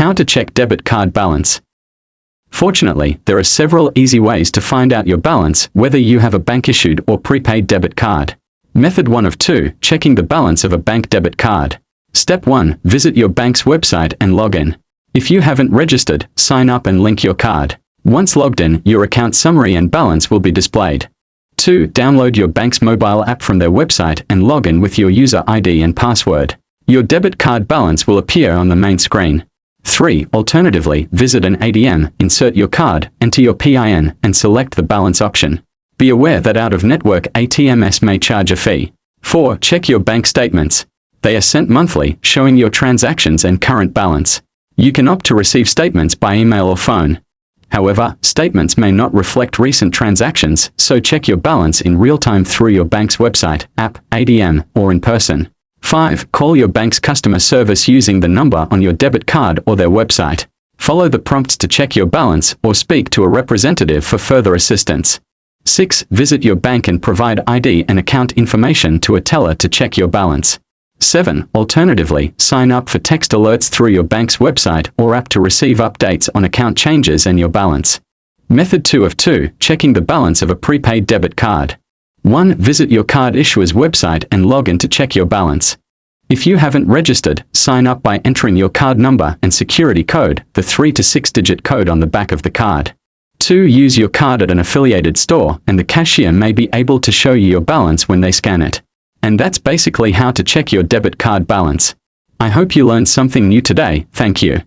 How to check debit card balance. Fortunately, there are several easy ways to find out your balance, whether you have a bank-issued or prepaid debit card. Method 1 of 2, checking the balance of a bank debit card. Step 1, visit your bank's website and log in. If you haven't registered, sign up and link your card. Once logged in, your account summary and balance will be displayed. 2. Download your bank's mobile app from their website and log in with your user ID and password. Your debit card balance will appear on the main screen. 3. Alternatively, visit an ATM, insert your card, enter your PIN, and select the balance option. Be aware that out-of-network ATMs may charge a fee. 4. Check your bank statements. They are sent monthly, showing your transactions and current balance. You can opt to receive statements by email or phone. However, statements may not reflect recent transactions, so check your balance in real time through your bank's website, app, ATM, or in person. 5. Call your bank's customer service using the number on your debit card or their website. Follow the prompts to check your balance or speak to a representative for further assistance. 6. Visit your bank and provide ID and account information to a teller to check your balance. 7. Alternatively, sign up for text alerts through your bank's website or app to receive updates on account changes and your balance. Method 2 of 2, checking the balance of a prepaid debit card. 1. Visit your card issuer's website and log in to check your balance. If you haven't registered, sign up by entering your card number and security code, the 3 to 6-digit code on the back of the card. 2. Use your card at an affiliated store, and the cashier may be able to show you your balance when they scan it. And that's basically how to check your debit card balance. I hope you learned something new today. Thank you.